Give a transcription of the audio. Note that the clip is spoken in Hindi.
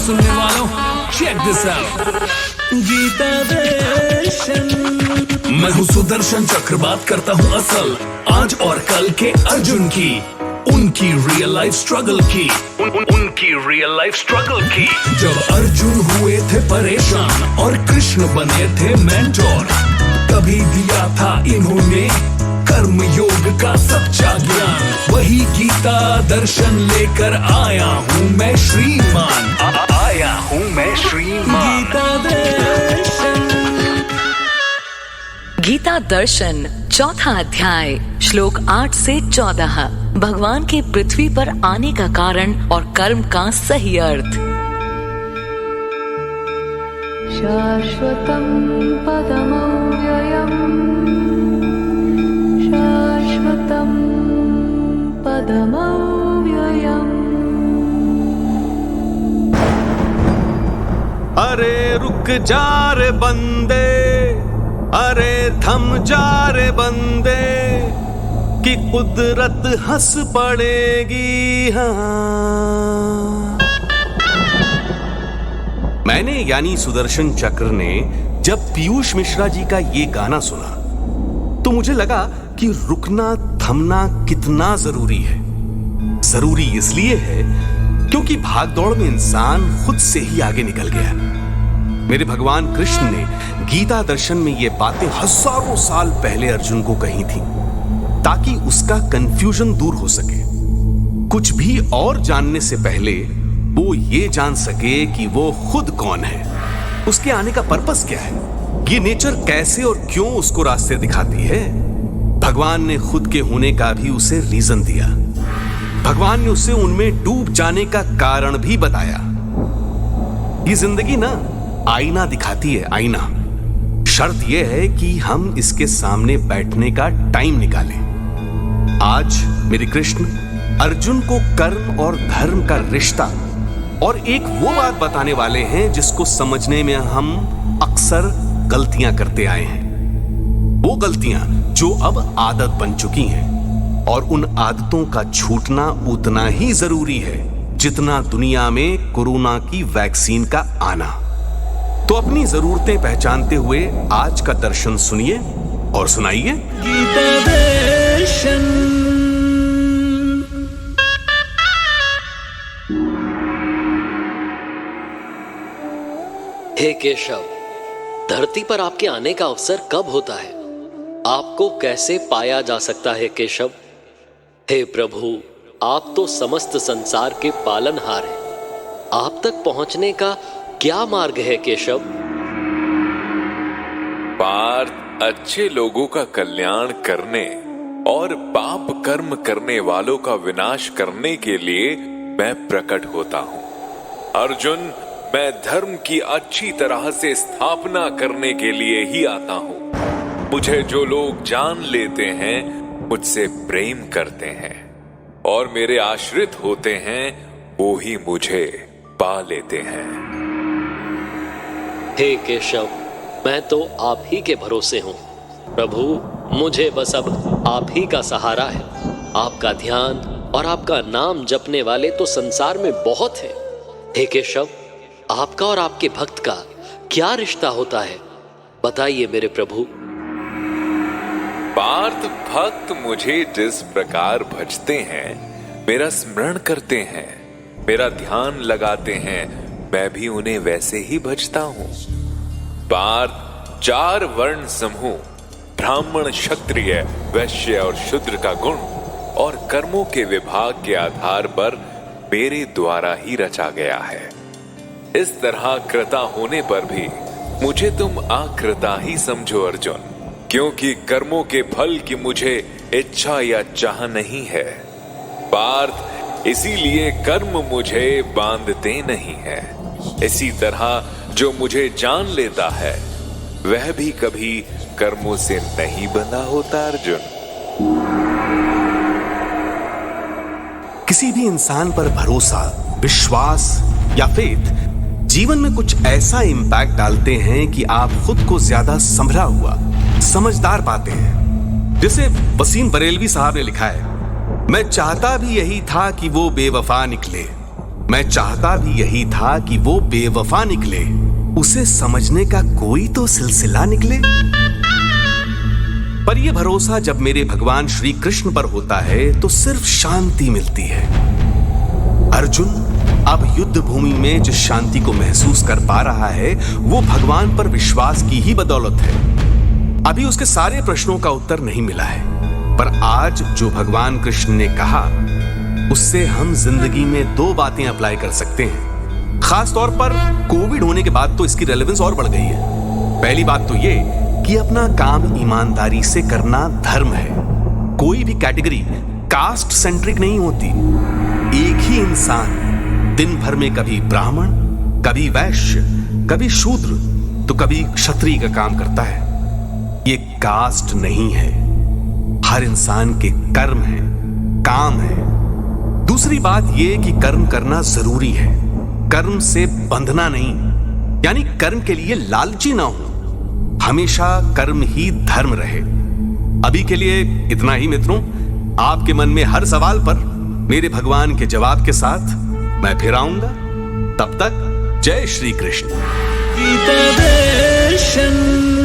सुनने वालों, चेक दिस आउट। गीता दर्शन। मैं हूँ सुदर्शन चक्र, बात करता हूँ असल आज और कल के अर्जुन की, उनकी रियल लाइफ स्ट्रगल की, उनकी रियल लाइफ स्ट्रगल की। जब अर्जुन हुए थे परेशान और कृष्ण बने थे मेंटोर, तभी दिया था इन्होंने कर्म योग का सच्चा ज्ञान। वही गीता दर्शन लेकर आया हूँ मैं श्रीमान, आया हूँ मैं श्रीमान। गीता दर्शन। गीता दर्शन चौथा अध्याय श्लोक 8 से 14। भगवान के पृथ्वी पर आने का कारण और कर्म का सही अर्थ। शाश्वतं पदमव्ययम्, शाश्वतं पदमव्ययम्। अरे रुक जा रे बंदे, अरे थम जा रे बंदे, कि कुदरत हंस पड़ेगी। हाँ, मैंने यानी सुदर्शन चक्र ने जब पीयूष मिश्रा जी का ये गाना सुना तो मुझे लगा कि रुकना थमना कितना जरूरी है। जरूरी इसलिए है क्योंकि भागदौड़ में इंसान खुद से ही आगे निकल गया। मेरे भगवान कृष्ण ने गीता दर्शन में ये बातें हजारों साल पहले अर्जुन को कही थी, ताकि उसका कंफ्यूजन दूर हो सके। कुछ भी और जानने से पहले वो ये जान सके कि वो खुद कौन है, उसके आने का पर्पस क्या है, ये नेचर कैसे और क्यों उसको रास्ते दिखाती है। भगवान ने खुद के होने का भी उसे रीजन दिया। भगवान ने उसे उनमें डूब जाने का कारण भी बताया। ये जिंदगी ना आईना दिखाती है, आईना। शर्त यह है कि हम इसके सामने बैठने का टाइम निकालें। आज मेरे कृष्ण अर्जुन को कर्म और धर्म का रिश्ता और एक वो बात बताने वाले हैं जिसको समझने में हम अक्सर गलतियां करते आए हैं। वो गलतियां जो अब आदत बन चुकी हैं, और उन आदतों का छूटना उतना ही जरूरी है जितना दुनिया में कोरोना की वैक्सीन का आना। तो अपनी जरूरतें पहचानते हुए आज का दर्शन सुनिए और सुनाइए। गीता दर्शन। हे केशव, धरती पर आपके आने का अवसर कब होता है? आपको कैसे पाया जा सकता है केशव? हे प्रभु, आप तो समस्त संसार के पालनहार हैं। आप तक पहुंचने का क्या मार्ग है केशव? पार्थ, अच्छे लोगों का कल्याण करने और पाप कर्म करने वालों का विनाश करने के लिए मैं प्रकट होता हूं। अर्जुन, मैं धर्म की अच्छी तरह से स्थापना करने के लिए ही आता हूं। मुझे जो लोग जान लेते हैं मुझसे प्रेम करते हैं और मेरे आश्रित होते हैं, वो ही मुझे पा लेते हैं। हे केशव, मैं तो आप ही के भरोसे हूं। प्रभु, मुझे बस अब आप ही का सहारा है। आपका ध्यान और आपका नाम जपने वाले तो संसार में बहुत हैं। हे केशव, आपका और आपके भक्त का क्या रिश्ता होता है, बताइए मेरे प्रभु। पार्थ, भक्त मुझे जिस प्रकार भजते हैं, मेरा स्मरण करते हैं, मेरा ध्यान लगाते हैं, मैं भी उन्हें वैसे ही भजता हूं। पार्थ, 4 वर्ण समूह ब्राह्मण, क्षत्रिय, वैश्य और शूद्र का गुण और कर्मों के विभाग के आधार पर मेरे द्वारा ही रचा गया है। इस तरह कृता होने पर भी मुझे तुम आकृता ही समझो अर्जुन, क्योंकि कर्मों के फल की मुझे इच्छा या चाह नहीं है। पार्थ, इसीलिए कर्म मुझे बांधते नहीं है। इसी तरह जो मुझे जान लेता है वह भी कभी कर्मों से नहीं बंधा होता अर्जुन। किसी भी इंसान पर भरोसा, विश्वास या फेथ जीवन में कुछ ऐसा इंपैक्ट डालते हैं कि आप खुद को ज्यादा संभला हुआ, समझदार पाते हैं। जैसे वसीम बरेलवी साहब ने लिखा है, मैं चाहता भी यही था कि वो बेवफा निकले। मैं चाहता भी यही था कि वो बेवफा निकले, उसे समझने का कोई तो सिलसिला निकले। पर यह भरोसा जब मेरे भगवान श्री कृष्ण पर होता है तो सिर्फ शांति मिलती है। अर्जुन अब युद्ध भूमि में जिस शांति को महसूस कर पा रहा है वो भगवान पर विश्वास की ही बदौलत है। अभी उसके सारे प्रश्नों का उत्तर नहीं मिला है, पर आज जो भगवान कृष्ण ने कहा उससे हम जिंदगी में 2 बातें अप्लाई कर सकते हैं। खास तौर पर कोविड होने के बाद तो इसकी रेलेवेंस और बढ़ गई है। पहली बात तो ये कि अपना काम ईमानदारी से करना धर्म है। कोई भी कैटेगरी कास्ट सेंट्रिक नहीं होती। एक ही इंसान दिन भर में कभी ब्राह्मण, कभी वैश्य, कभी शूद्र तो कभी क्षत्रिय का काम करता है। ये कास्ट नहीं है, हर इंसान के कर्म है, काम है। दूसरी बात ये कि कर्म करना जरूरी है, कर्म से बंधना नहीं, यानी कर्म के लिए लालची ना हो, हमेशा कर्म ही धर्म रहे। अभी के लिए इतना ही मित्रों। आपके मन में हर सवाल पर मेरे भगवान के जवाब के साथ मैं फिर आऊंगा। तब तक जय श्री कृष्ण। गीता दर्शन।